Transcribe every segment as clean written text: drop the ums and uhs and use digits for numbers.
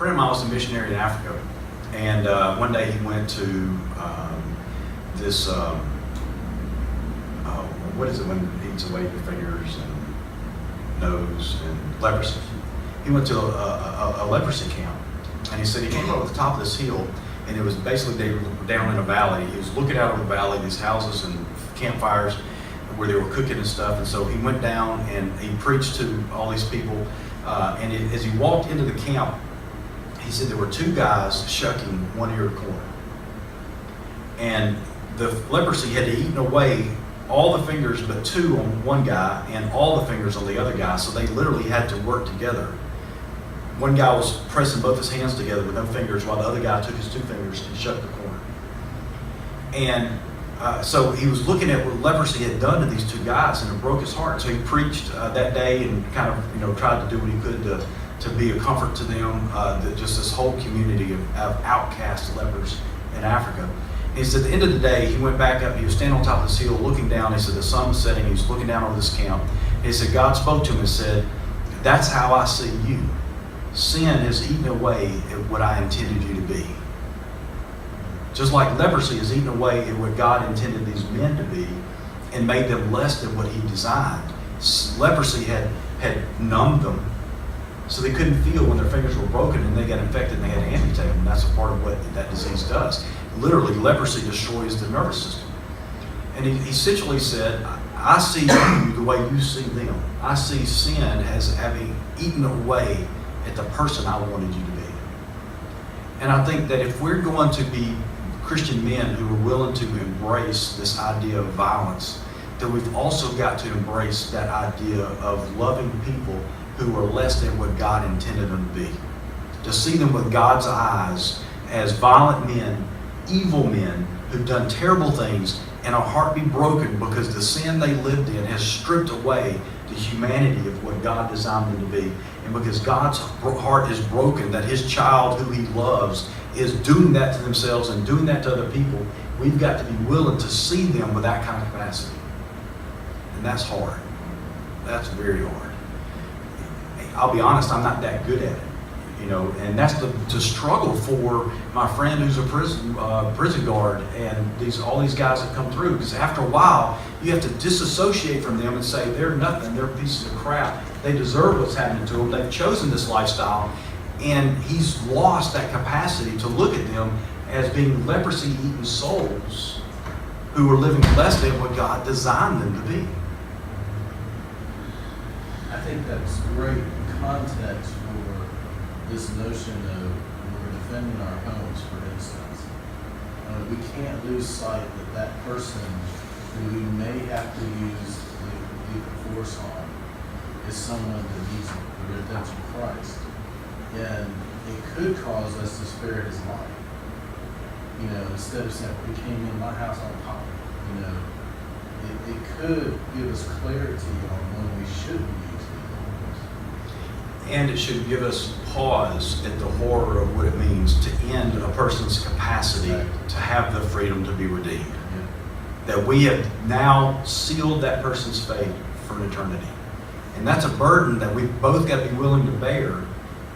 friend of mine was a missionary in Africa, and one day he went to this, what is it when it eats away your fingers and nose and leprosy? He went to a leprosy camp, and he said he came over the top of this hill, and it was basically they were down in a valley. He was looking out over the valley, these houses and campfires where they were cooking and stuff, and so he went down and he preached to all these people, and as he walked into the camp, he said there were two guys shucking one ear corner, and the leprosy had eaten away all the fingers but two on one guy and all the fingers on the other guy, so they literally had to work together. One guy was pressing both his hands together with no fingers, while the other guy took his two fingers and shut the corner. And so he was looking at what leprosy had done to these two guys, and it broke his heart. So he preached that day and kind of, tried to do what he could to be a comfort to them, just this whole community of outcast lepers in Africa. And he said at the end of the day, he went back up, he was standing on top of this hill looking down. He said the sun was setting, he was looking down over this camp. And he said God spoke to him and said, "That's how I see you. Sin has eaten away at what I intended you to be." Just like leprosy has eaten away at what God intended these men to be and made them less than what he designed. Leprosy had numbed them, so they couldn't feel when their fingers were broken and they got infected and they had to amputate them. That's a part of what that disease does. Literally, leprosy destroys the nervous system. And he essentially said, I see you the way you see them. I see sin as having eaten away at the person I wanted you to be. And I think that if we're going to be Christian men who are willing to embrace this idea of violence, then we've also got to embrace that idea of loving people who are less than what God intended them to be. To see them with God's eyes as violent men, evil men who've done terrible things, and our heart be broken because the sin they lived in has stripped away the humanity of what God designed them to be. And because God's heart is broken that his child who he loves is doing that to themselves and doing that to other people, we've got to be willing to see them with that kind of capacity. And that's hard. That's very hard. I'll be honest, I'm not that good at it. And that's the struggle for my friend who's a prison guard and all these guys that come through. Because after a while, you have to disassociate from them and say they're nothing, they're pieces of crap. They deserve what's happening to them. They've chosen this lifestyle, and he's lost that capacity to look at them as being leprosy-eaten souls who are living less than what God designed them to be. I think that's great context for this notion of when we're defending our homes, for instance. We can't lose sight that person who we may have to use the force on is someone that needs the redemption of Christ. And it could cause us to spare his life. Instead of saying, he came in my house on top. It could give us clarity on when we should be using it. And it should give us pause at the horror of what it means to end a person's capacity to have the freedom to be redeemed. Yeah. That we have now sealed that person's fate for an eternity. And that's a burden that we've both got to be willing to bear,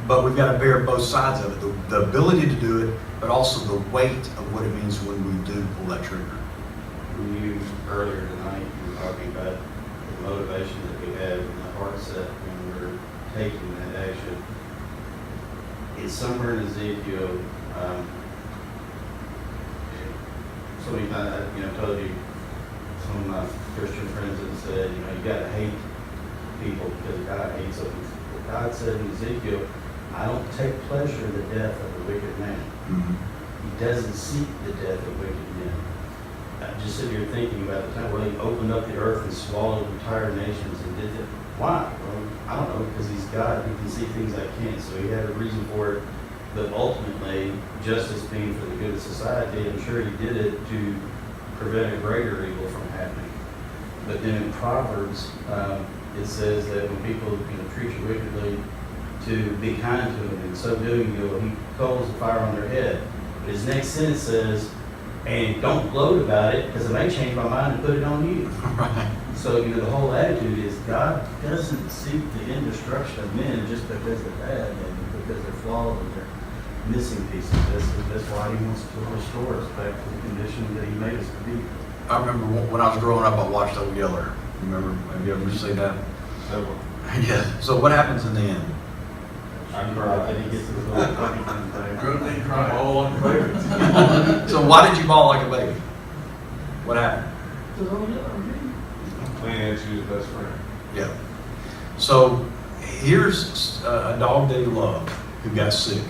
but we've got to bear both sides of it. The ability to do it, but also the weight of what it means when we do pull that trigger. When you, earlier tonight, you were talking about the motivation that we have and the heart set when we're taking that action. It's somewhere in Ezekiel, so many times, told you, some of my Christian friends have said, you got to hate people because God hates them. But God said in Ezekiel, I don't take pleasure in the death of the wicked man. Mm-hmm. He doesn't seek the death of wicked men. I just sit here thinking about the time where he opened up the earth and swallowed entire nations and did that. Why? Well, I don't know, because he's God. He can see things I can't. So he had a reason for it. But ultimately, justice being for the good of society, I'm sure he did it to prevent a greater evil from happening. But then in Proverbs, it says that when people treat you wickedly, to be kind to them. In so doing, he coals the fire on their head. But his next sentence says, and don't gloat about it, because I may change my mind and put it on you. Right. So, the whole attitude is God doesn't seek the indestruction of men just because they're bad and because they're flawed and missing pieces. That's why he wants to restore us back to the condition that he made us to be. I remember when I was growing up, I watched LSherer. Remember? Have you ever seen that? Yeah. So what happens in the end? I cried. He gets to the little puppy thing. Grown men cry all like babies. So why did you bawl like a baby? What happened? Clean his best friend. Yeah. So here's a dog that he loved who got sick.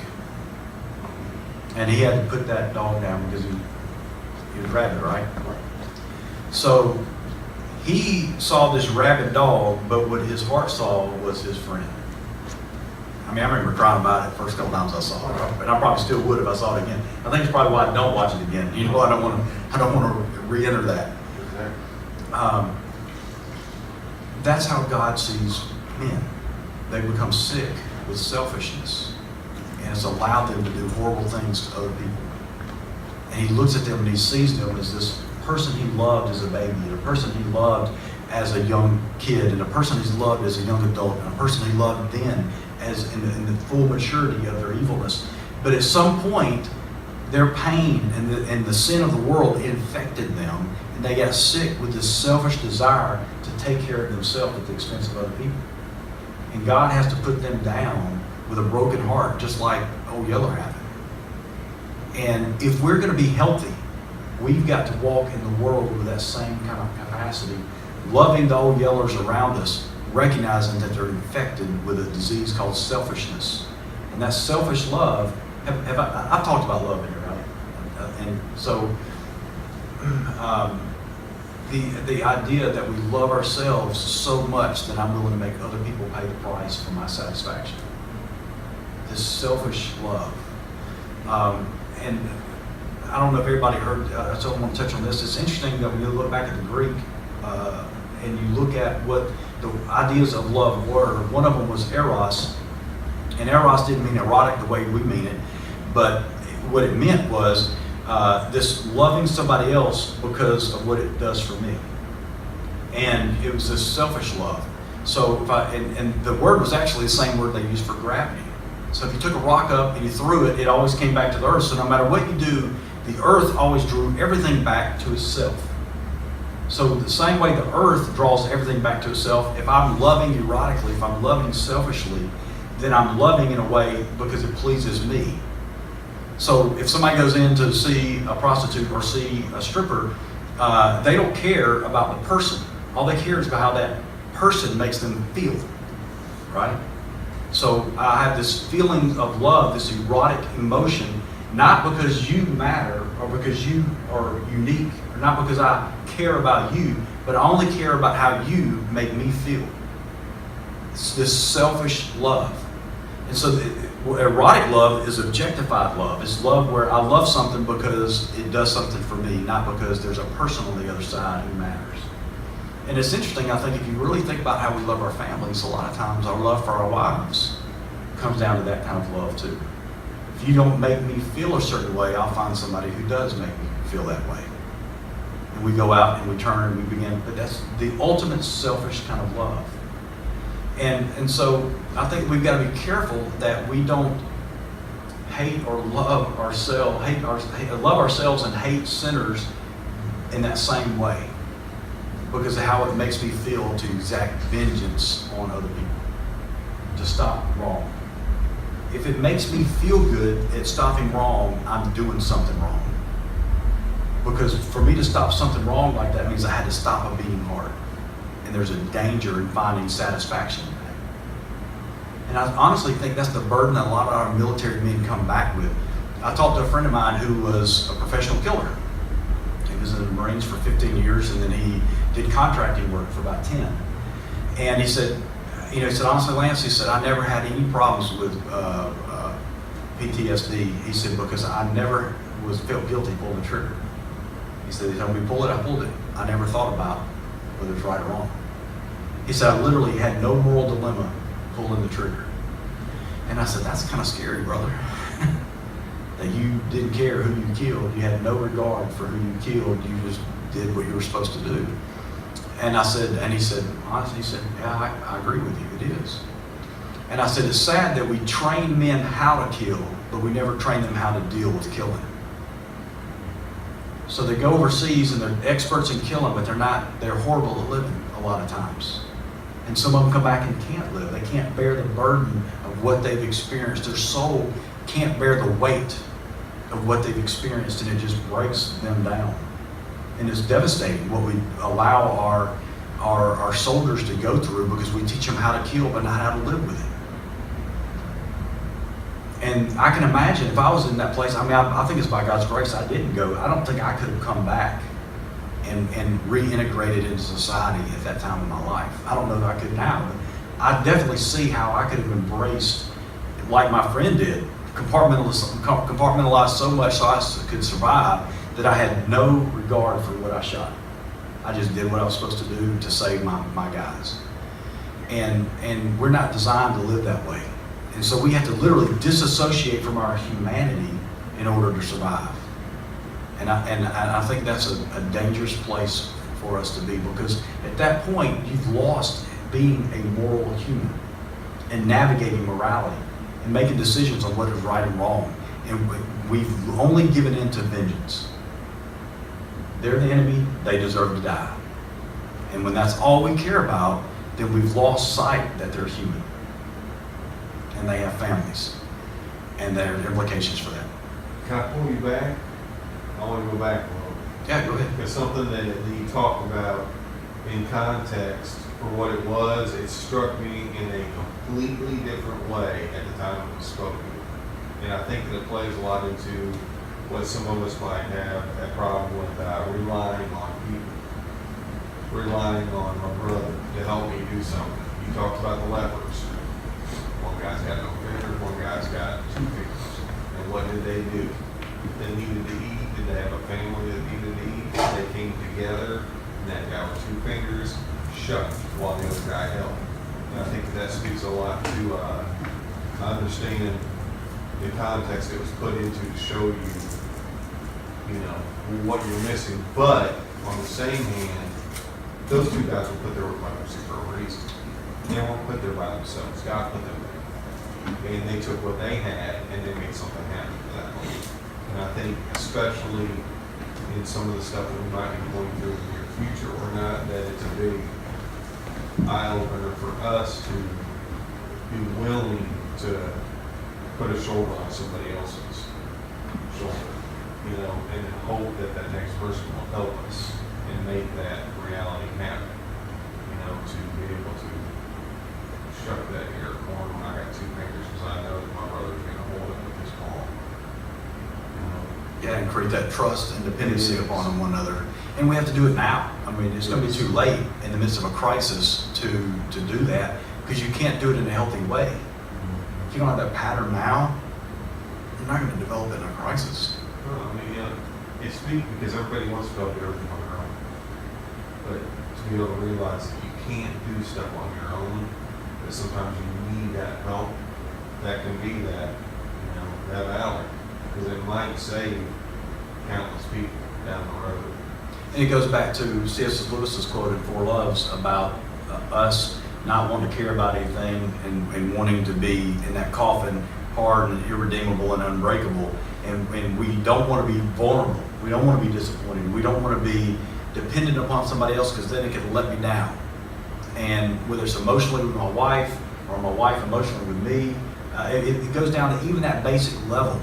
And he had to put that dog down because he was rabid, right? So he saw this rabid dog, but what his heart saw was his friend. I mean, I remember crying about it the first couple times I saw it, and I probably still would if I saw it again. I think it's probably why I don't watch it again. You know, I don't want to re-enter that. That's how God sees men. They become sick with selfishness, and it's allowed them to do horrible things to other people. And he looks at them and he sees them as this person he loved as a baby, and a person he loved as a young kid, and a person he's loved as a young adult, and a person he loved then as in the full maturity of their evilness. But at some point, their pain and the sin of the world infected them, and they got sick with this selfish desire to take care of themselves at the expense of other people. And God has to put them down with a broken heart, just like old Yeller happened. And if we're going to be healthy, we've got to walk in the world with that same kind of capacity, loving the old Yellers around us, recognizing that they're infected with a disease called selfishness. And that selfish love, I've talked about love here, right? And so the idea that we love ourselves so much that I'm willing to make other people pay the price for my satisfaction. This selfish love. And I don't know if everybody heard, so I want to touch on this. It's interesting that when you look back at the Greek and you look at what the ideas of love were, one of them was eros. And eros didn't mean erotic the way we mean it, but what it meant was this loving somebody else because of what it does for me. And it was this selfish love. So if and the word was actually the same word they used for gravity. So if you took a rock up and you threw it, it always came back to the earth. So no matter what you do, the earth always drew everything back to itself. So the same way the earth draws everything back to itself, if I'm loving erotically, if I'm loving selfishly, then I'm loving in a way because it pleases me. So if somebody goes in to see a prostitute or see a stripper, they don't care about the person. All they care is about how that person makes them feel, right? So I have this feeling of love, this erotic emotion, not because you matter or because you are unique, or not because I care about you, but I only care about how you make me feel. It's this selfish love. And so erotic love is objectified love. It's love where I love something because it does something for me, not because there's a person on the other side who matters. And it's interesting, I think, if you really think about how we love our families, a lot of times our love for our wives comes down to that kind of love too. If you don't make me feel a certain way, I'll find somebody who does make me feel that way. And we go out and we turn and we begin, but that's the ultimate selfish kind of love. And so I think we've got to be careful that we don't hate or love ourselves, love ourselves and hate sinners in that same way, because of how it makes me feel to exact vengeance on other people, to stop wrong. If it makes me feel good at stopping wrong, I'm doing something wrong. Because for me to stop something wrong like that means I had to stop a beating heart. And there's a danger in finding satisfaction in that. And I honestly think that's the burden that a lot of our military men come back with. I talked to a friend of mine who was a professional killer. He was in the Marines for 15 years, and then he did contracting work for about 10. And he said, honestly, Lance, he said, I never had any problems with PTSD. He said, because I never felt guilty pulling the trigger. He said, he told me pull it, I pulled it. I never thought about whether it's right or wrong. He said, I literally had no moral dilemma pulling the trigger. And I said, that's kind of scary, brother. That you didn't care who you killed. You had no regard for who you killed. You just did what you were supposed to do. And I said, and he said, honestly, he said, yeah, I agree with you, it is. And I said, it's sad that we train men how to kill but we never train them how to deal with killing. So they go overseas and they're experts in killing, but they're horrible at living a lot of times. And some of them come back and can't live. They can't bear the burden of what they've experienced. Their soul can't bear the weight of what they've experienced, and it just breaks them down. And it's devastating what we allow our soldiers to go through, because we teach them how to kill but not how to live with it. And I can imagine if I was in that place, I think it's by God's grace I didn't go. I don't think I could have come back and reintegrated into society at that time in my life. I don't know that I could now, but I definitely see how I could have embraced, like my friend did, compartmentalized so much so I could survive, that I had no regard for what I shot. I just did what I was supposed to do to save my guys. And we're not designed to live that way. And so we have to literally disassociate from our humanity in order to survive. And I think that's a dangerous place for us to be, because at that point you've lost being a moral human and navigating morality and making decisions on what is right and wrong. And we've only given in to vengeance. They're the enemy, they deserve to die. And when that's all we care about, then we've lost sight that they're human. And they have families. And there are implications for them. Can I pull you back? I want to go back a little. Yeah, go ahead. Because something that you talked about in context for what it was, it struck me in a completely different way at the time it was spoken. And I think that it plays a lot into what some of us might have a problem with, relying on people, relying on my brother to help me do something. You talked about the lepers. One guy's got no fingers, one guy's got 2 fingers. And what did they do? They needed to eat. Did they have a family that needed to eat? They came together, and that guy with 2 fingers shut while the other guy helped. And I think that speaks a lot to understand the context it was put into to show you, what you're missing. But on the same hand, those 2 guys were put there with leprosy for a reason. They weren't put there by themselves. God put them there. And they took what they had and they made something happen for that moment. And I think especially in some of the stuff that we might be going through in the near future or not, that it's a big eye-opener for us to be willing to put a shoulder on somebody else's shoulder, and hope that that next person will help us and make that reality happen, to be able to shuck that ear corn when I got 2 fingers, because I know that my brother's going to hold it with his palm. Yeah, and create that trust and dependency upon one another. And we have to do it now. It's going to be too late in the midst of a crisis to do that, because you can't do it in a healthy way. If you don't have that pattern now, you're not going to develop it in a crisis. Well, it speaks because everybody wants to go do everything on their own. But to be able to realize that you can't do stuff on your own, that sometimes you need that help, that can be that, that valor. Because it might save countless people down the road. And it goes back to C.S. Lewis's quote in Four Loves about us not wanting to care about anything and wanting to be in that coffin, hard and irredeemable and unbreakable. And we don't want to be vulnerable. We don't want to be disappointed. We don't want to be dependent upon somebody else, because then it can let me down. And whether it's emotionally with my wife or my wife emotionally with me, it goes down to even that basic level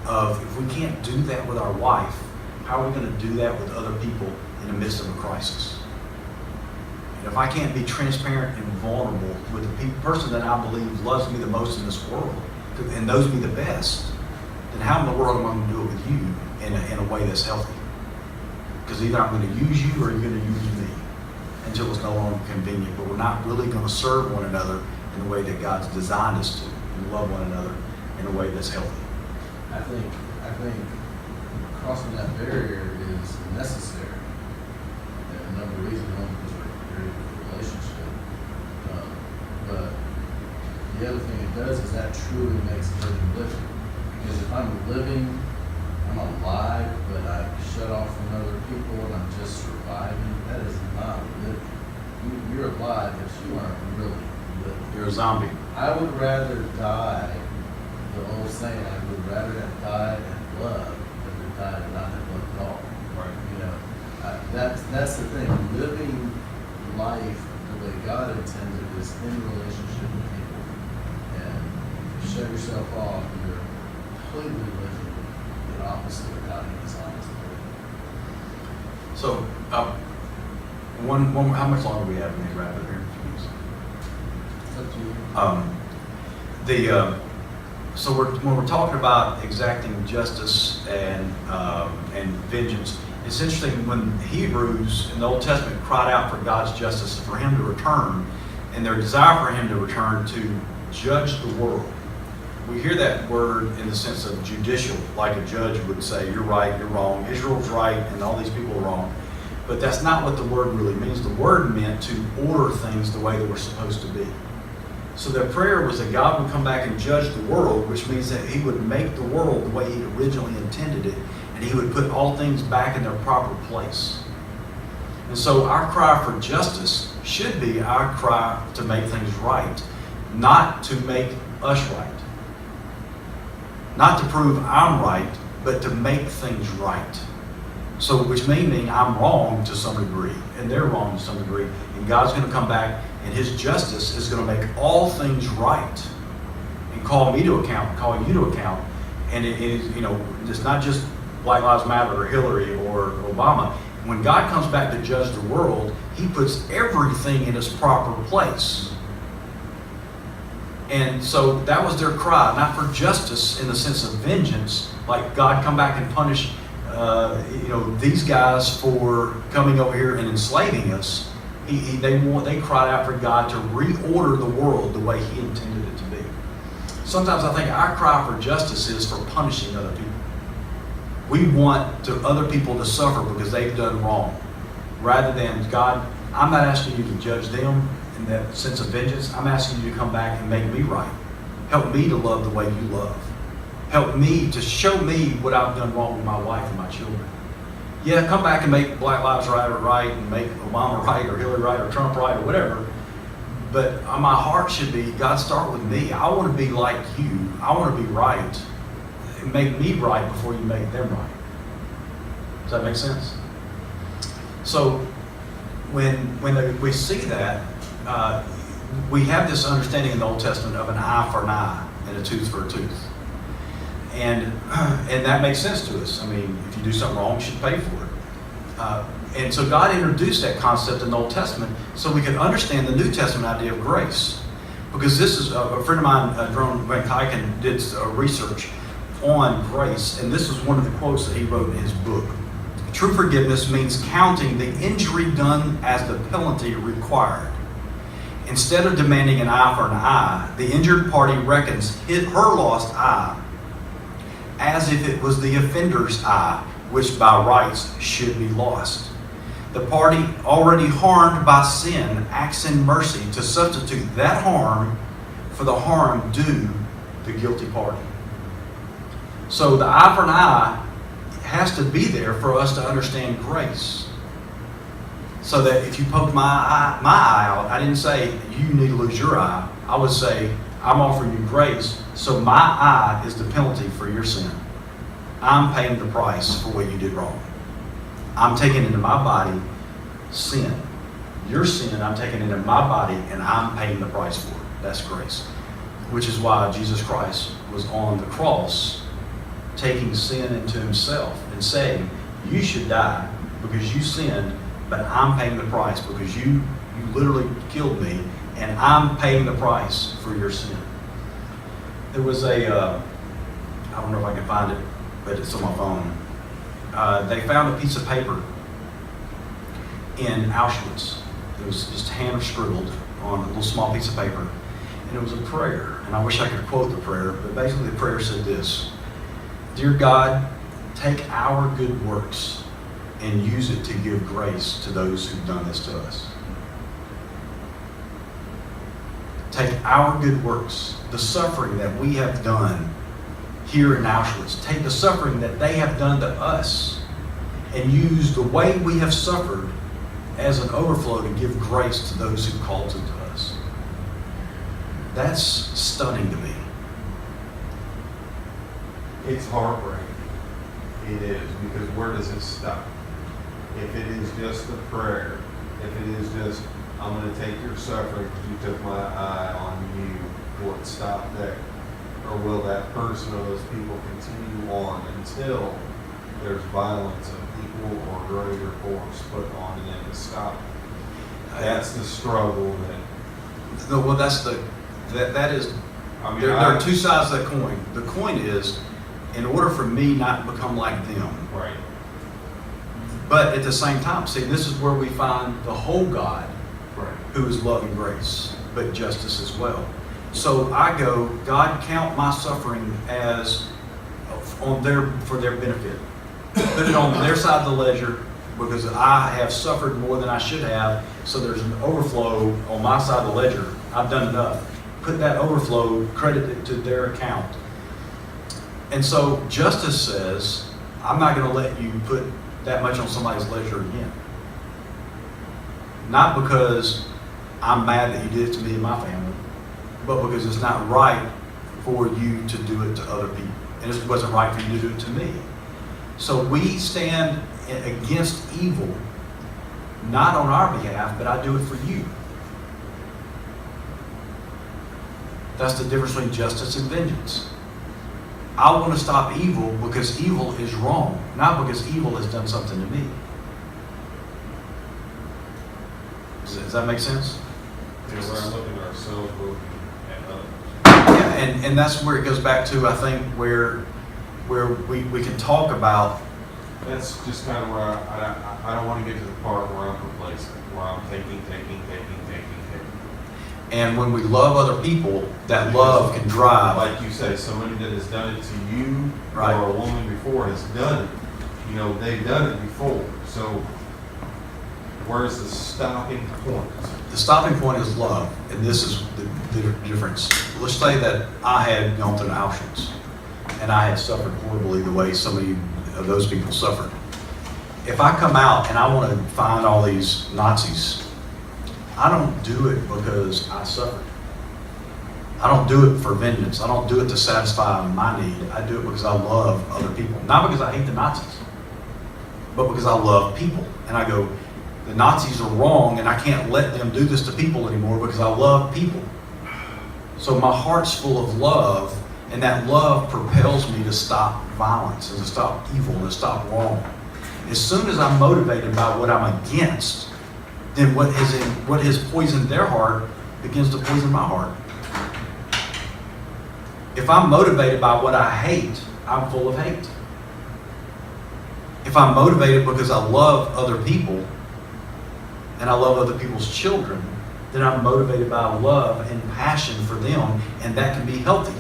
of, if we can't do that with our wife, how are we going to do that with other people in the midst of a crisis? And if I can't be transparent and vulnerable with the person that I believe loves me the most in this world and knows me the best, then how in the world am I going to do it with you in a way that's healthy? Because either I'm going to use you or you're going to use me until it's no longer convenient. But we're not really going to serve one another in the way that God's designed us to, and love one another in a way that's healthy. I think crossing that barrier is necessary. There are a number of reasons. One, because we're a very good relationship. But the other thing it does is that truly makes living living. Because if I'm living, I'm alive, but I shut off from other people and I'm just surviving, that is not living. You're alive, but you aren't really living. You're a zombie. I would rather die the old saying, I would rather have died in blood than to die and not have blood at all. Right. You know, that's the thing. Living life the way God intended is in relationship with people. And if you shut yourself off, you're completely living the opposite of how He designed us to live. So, how much longer do we have in these rapid here? It's up to you. So when we're talking about exacting justice and vengeance, it's interesting when Hebrews in the Old Testament cried out for God's justice, for Him to return, and their desire for Him to return to judge the world. We hear that word in the sense of judicial, like a judge would say, you're right, you're wrong, Israel's right, and all these people are wrong. But that's not what the word really means. The word meant to order things the way they were supposed to be. So their prayer was that God would come back and judge the world, which means that He would make the world the way He originally intended it, and He would put all things back in their proper place. And so our cry for justice should be our cry to make things right, not to make us right. Not to prove I'm right, but to make things right. So, which may mean I'm wrong to some degree, and they're wrong to some degree, and God's going to come back, and His justice is going to make all things right, and call me to account, call you to account, and it is, it's not just Black Lives Matter or Hillary or Obama. When God comes back to judge the world, He puts everything in its proper place. And so that was their cry, not for justice in the sense of vengeance, like God come back and punish these guys for coming over here and enslaving us. They cried out for God to reorder the world the way He intended it to be. Sometimes I think our cry for justice is for punishing other people. We want other people to suffer because they've done wrong, rather than God, I'm not asking you to judge them in that sense of vengeance. I'm asking you to come back and make me right. Help me to love the way you love. Help me to show me what I've done wrong with my wife and my children. Yeah, come back and make Black Lives Matter right, and make Obama right, or Hillary right, or Trump right, or whatever. But my heart should be, God, start with me. I want to be like you. I want to be right. Make me right before you make them right. Does that make sense? So when we see that, we have this understanding in the Old Testament of an eye for an eye and a tooth for a tooth. And that makes sense to us. I mean, if you do something wrong, you should pay for it. And so God introduced that concept in the Old Testament so we could understand the New Testament idea of grace. Because this is a friend of mine, Jerome Van Kyken, did research on grace, and this is one of the quotes that he wrote in his book. True forgiveness means counting the injury done as the penalty required. Instead of demanding an eye for an eye, the injured party reckons her lost eye as if it was the offender's eye, which by rights should be lost. The party already harmed by sin acts in mercy to substitute that harm for the harm due the guilty party. So the eye for an eye has to be there for us to understand grace. So that if you poke my eye out, I didn't say you need to lose your eye. I would say I'm offering you grace, so my eye is the penalty for your sin. I'm paying the price for what you did wrong. I'm taking into my body sin. Your sin, I'm taking into my body, and I'm paying the price for it. That's grace. Which is why Jesus Christ was on the cross, taking sin into Himself and saying, you should die because you sinned, but I'm paying the price because you literally killed me, and I'm paying the price for your sin. There was I don't know if I can find it, but it's on my phone. They found a piece of paper in Auschwitz. It was just hand scribbled on a little small piece of paper, and it was a prayer. And I wish I could quote the prayer, but basically the prayer said this: Dear God, take our good works and use it to give grace to those who've done this to us. Take our good works, the suffering that we have done here in Auschwitz, take the suffering that they have done to us, and use the way we have suffered as an overflow to give grace to those who called it to us. That's stunning to me. It's heartbreaking. It is, because where does it stop? If it is just a prayer, if it is just, I'm going to take your suffering because you took my eye on you, will it stop there? Or will that person or those people continue on until there's violence of equal or greater force put on them to stop it? That's the struggle that, No, well, that is, I mean, there are two sides of that coin. The coin is, in order for me not to become like them, right. but at the same time, see, this is where we find the whole God, Right. who is love and grace, but justice as well. So I go, God, count my suffering as for their benefit. Put it on their side of the ledger, because I have suffered more than I should have, so there's an overflow on my side of the ledger. I've done enough. Put that overflow, credit it to their account. And so justice says, I'm not going to let you put that much on somebody's ledger again. Not because I'm mad that you did it to me and my family, but because it's not right for you to do it to other people. And it wasn't right for you to do it to me. So we stand against evil, not on our behalf, but I do it for you. That's the difference between justice and vengeance. I want to stop evil because evil is wrong, not because evil has done something to me. Does that make sense? Because we're looking at ourselves, we're looking at others. Yeah, and that's where it goes back to, I think, where we can talk about. That's just kind of where I don't want to get to the part where I'm complacent, where I'm taking. And when we love other people, that love can drive. Like you say, somebody that has done it to you, Right. or a woman before has done it. You know, they've done it before. So where's the stopping point? The stopping point is love, and this is the difference. Let's say that I had gone through Auschwitz, and I had suffered horribly the way so many of those people suffered. If I come out and I want to find all these Nazis, I don't do it because I suffered. I don't do it for vengeance. I don't do it to satisfy my need. I do it because I love other people. Not because I hate the Nazis, but because I love people. And I go, the Nazis are wrong and I can't let them do this to people anymore because I love people. So my heart's full of love, and that love propels me to stop violence and to stop evil and to stop wrong. As soon as I'm motivated by what I'm against, then what has poisoned their heart begins to poison my heart. If I'm motivated by what I hate, I'm full of hate. If I'm motivated because I love other people and I love other people's children, then I'm motivated by love and passion for them, and that can be healthy.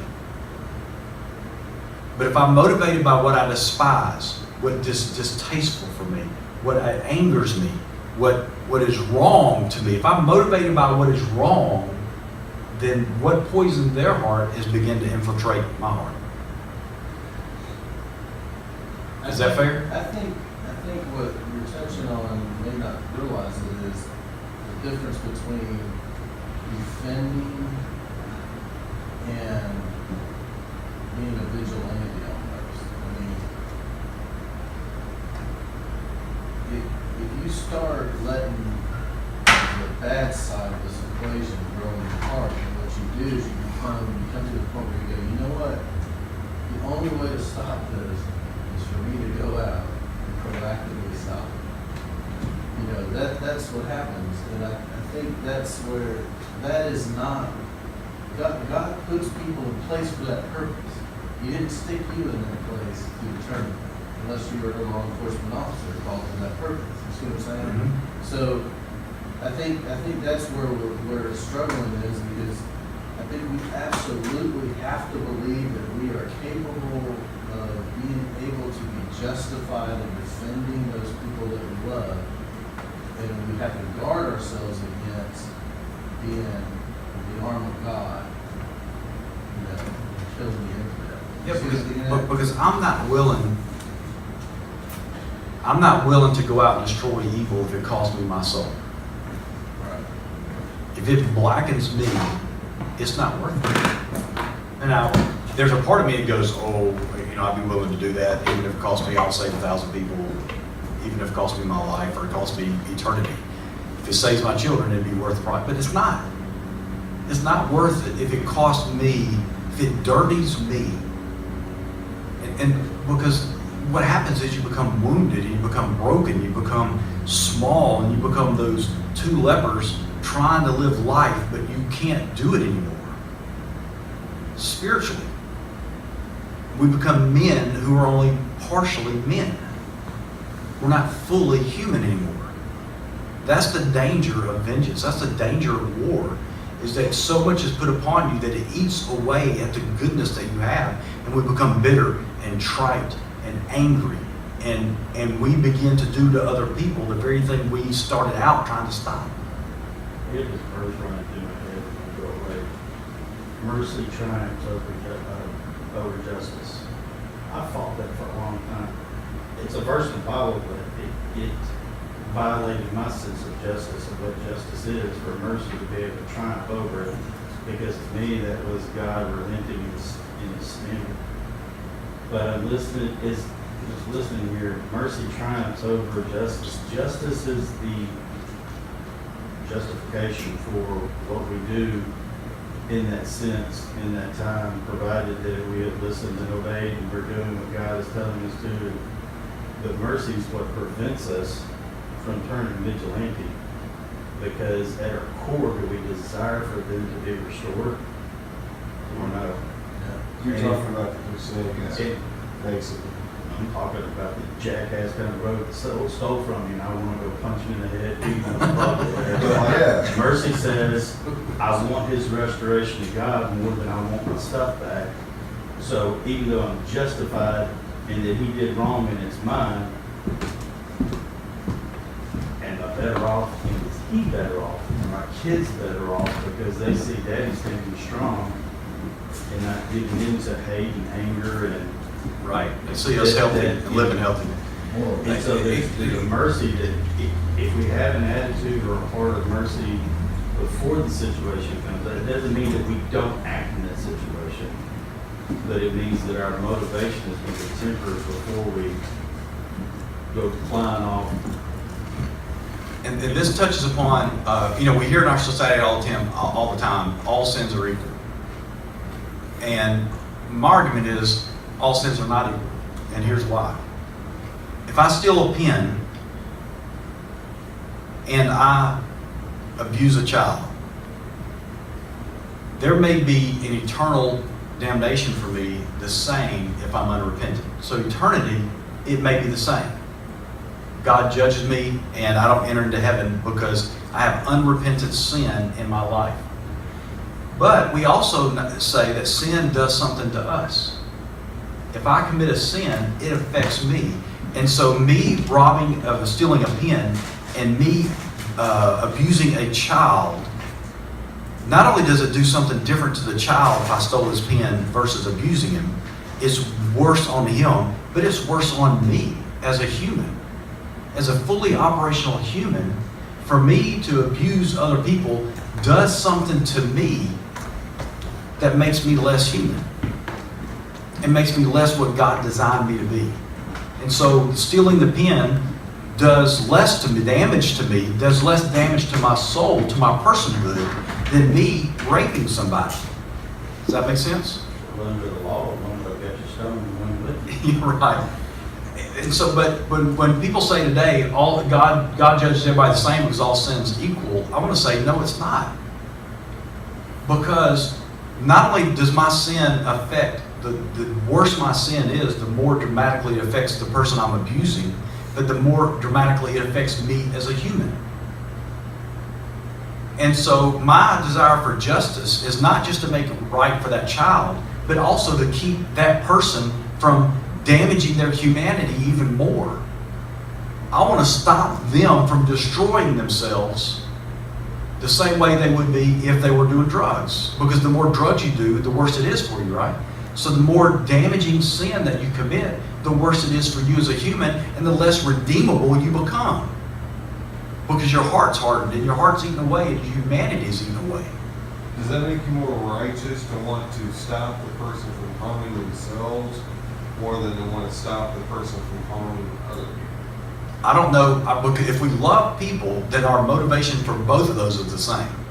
But if I'm motivated by what I despise, what is distasteful for me, what angers me, what is wrong to me, if I'm motivated by what is wrong, then what poisoned their heart is begin to infiltrate my heart. Is that fair? I think what you're touching on, you may not realize it, is the difference between defending and being a vigilante almost. I mean, if you start letting the bad side of this equation grow in your heart, and what you do is you come to the point where you go, you know what? The only way to stop this is for me to go out and proactively stop it. You know, that's what happens, and I think that's where that is not. God puts people in place for that purpose. He didn't stick you in that place to determine that, unless you were a law enforcement officer called for that purpose. You see what I'm saying? Mm-hmm. So I think that's where we're struggling is, because I think we absolutely have to believe that we are capable of being able to be justified in defending those people that we love, and we have to guard ourselves against being the arm of God, you know, killing the infidel. Yeah, because I'm not willing to go out and destroy evil if it costs me my soul. Right. If it blackens me, it's not worth it. And now, there's a part of me that goes, oh, I'd be willing to do that, even if it costs me, I'll save 1,000 people, even if it costs me my life or it costs me eternity. If it saves my children, it'd be worth the price. But it's not. It's not worth it if it costs me, if it dirties me. And because what happens is you become wounded, and you become broken, you become small, and you become those two lepers trying to live life, but you can't do it anymore. Spiritually, we become men who are only partially men. We're not fully human anymore. That's the danger of vengeance. That's the danger of war, is that so much is put upon you that it eats away at the goodness that you have, and we become bitter and trite and angry, and we begin to do to other people the very thing we started out trying to stop. It was first running through my head when I go away. Mercy triumphs over justice. I fought that for a long time. It's a verse in the Bible, but it violated my sense of justice and what justice is for mercy to be able to triumph over it. Because to me, that was God relenting in His standard. But I'm listening, just listening here. Mercy triumphs over justice. Justice is the justification for what we do in that sense, in that time, provided that we have listened and obeyed and we're doing what God is telling us to do. But mercy is what prevents us from turning vigilante, because at our core, do we desire for them to be restored or no? You're talking about the Crusades, basically. I'm talking about the jackass kind of road stole from me, and I want to go punch him in the head, beat him up Yeah. Mercy says, I want his restoration to God more than I want my stuff back. So even though I'm justified in that he did wrong and it's mine, and I'm better off, and is he better off, and my kids better off, because they see daddy standing strong and not giving into hate and anger and Right. They see us healthy and living healthy. And so there's a mercy that if we have an attitude or a heart of mercy before the situation comes, that doesn't mean that we don't act in that situation, but it means that our motivation is going to be tempered before we go flying off. And this touches upon, we hear in our society all the time, all sins are equal. And my argument is, all sins are not equal, and here's why. If I steal a pen and I abuse a child, there may be an eternal damnation for me the same if I'm unrepentant. So eternity, it may be the same. God judges me and I don't enter into heaven because I have unrepentant sin in my life. But we also say that sin does something to us. If I commit a sin, it affects me. And so me stealing a pen and me abusing a child, not only does it do something different to the child if I stole his pen versus abusing him, it's worse on him, but it's worse on me as a human. As a fully operational human, for me to abuse other people does something to me that makes me less human. It makes me less what God designed me to be. And so stealing the pen does less damage to me, does less damage to my soul, to my personhood, than me raping somebody. Does that make sense? Well, under the law, one will get you stoned and one with you. You're right. And so, but when people say today, God judges everybody the same because all sin's equal, I want to say, no, it's not. Because not only does my sin affect, the worse my sin is, the more dramatically it affects the person I'm abusing, but the more dramatically it affects me as a human. And so my desire for justice is not just to make it right for that child, but also to keep that person from damaging their humanity even more. I want to stop them from destroying themselves the same way they would be if they were doing drugs. Because the more drugs you do, the worse it is for you, right? So the more damaging sin that you commit, the worse it is for you as a human, and the less redeemable you become. Because your heart's hardened, and your heart's eaten away, and your humanity is eaten away. Does that make you more righteous to want to stop the person from harming themselves more than to want to stop the person from harming other people? I don't know, because if we love people, then our motivation for both of those is the same.